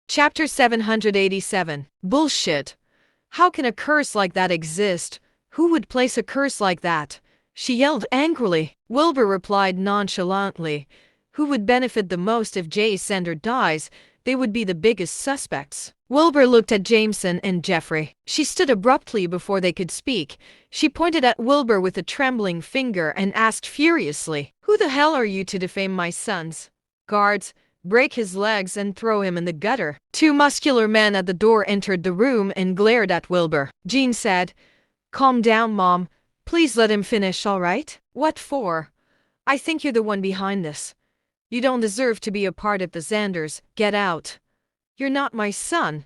Chapter 787. Bullshit. How can a curse like that exist? Who would place a curse like that? She yelled angrily. Wilbur replied nonchalantly. Who would benefit the most if Jay's sender dies? They would be the biggest suspects. Wilbur looked at Jameson and Jeffrey. She stood abruptly before they could speak. She pointed at Wilbur with a trembling finger and asked furiously, "Who the hell are you to defame my sons? Guards, break his legs and throw him in the gutter." Two muscular men at the door entered the room and glared at Wilbur. Jean said, "Calm down, Mom. Please let him finish, all right?" "What for? I think you're the one behind this. You don't deserve to be a part of the Xanders. Get out." "You're not my son,"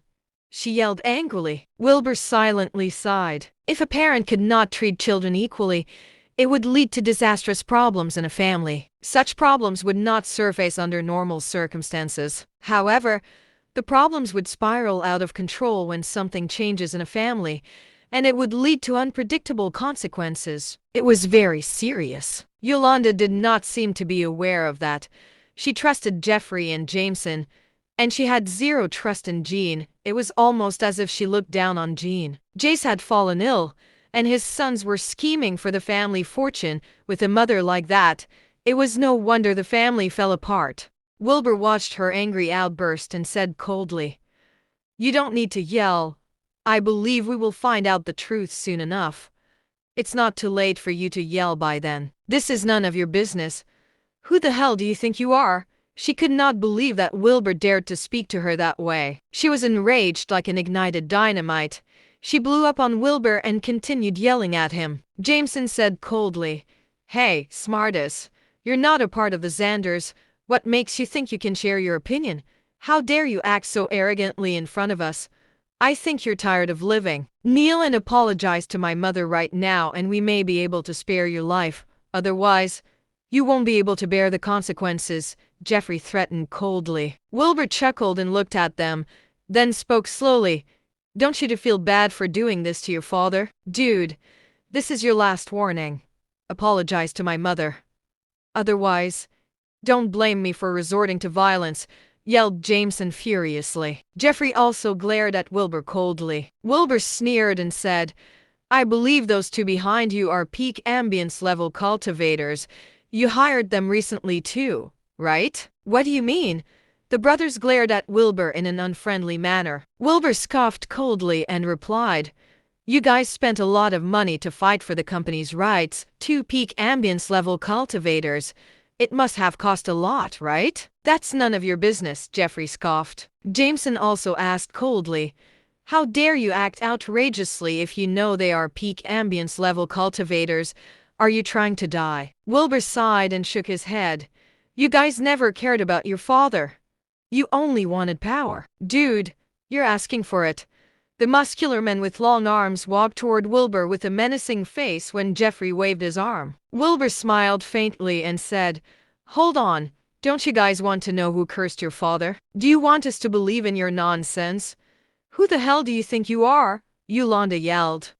she yelled angrily. Wilbur silently sighed. If a parent could not treat children equally, it would lead to disastrous problems in a family. Such problems would not surface under normal circumstances. However, the problems would spiral out of control when something changes in a family, and it would lead to unpredictable consequences. It was very serious. Yolanda did not seem to be aware of that. She trusted Jeffrey and Jameson, and she had zero trust in Jean. It was almost as if she looked down on Jean. Jace had fallen ill, and his sons were scheming for the family fortune. With a mother like that, it was no wonder the family fell apart. Wilbur watched her angry outburst and said coldly, "You don't need to yell. I believe we will find out the truth soon enough. It's not too late for you to yell by then. This is none of your business. Who the hell do you think you are?" She could not believe that Wilbur dared to speak to her that way. She was enraged like an ignited dynamite. She blew up on Wilbur and continued yelling at him. Jameson said coldly, "Hey, smartass, you're not a part of the Xanders. What makes you think you can share your opinion? How dare you act so arrogantly in front of us? I think you're tired of living. Kneel and apologize to my mother right now and we may be able to spare your life. Otherwise, you won't be able to bear the consequences," Jeffrey threatened coldly. Wilbur chuckled and looked at them, then spoke slowly. "Don't you feel bad for doing this to your father? Dude, this is your last warning. Apologize to my mother. Otherwise, don't blame me for resorting to violence," yelled Jameson furiously. Jeffrey also glared at Wilbur coldly. Wilbur sneered and said, "I believe those two behind you are peak ambience level cultivators. You hired them recently too, right?" "What do you mean?" The brothers glared at Wilbur in an unfriendly manner. Wilbur scoffed coldly and replied, "You guys spent a lot of money to fight for the company's rights, two peak ambience level cultivators. It must have cost a lot, right?" "That's none of your business," Jeffrey scoffed. Jameson also asked coldly, "How dare you act outrageously if you know they are peak ambience level cultivators? Are you trying to die?" Wilbur sighed and shook his head. "You guys never cared about your father. You only wanted power." "Dude, you're asking for it." The muscular man with long arms walked toward Wilbur with a menacing face when Jeffrey waved his arm. Wilbur smiled faintly and said, "Hold on, don't you guys want to know who cursed your father? Do you want us to believe in your nonsense?" "Who the hell do you think you are?" Yolanda yelled.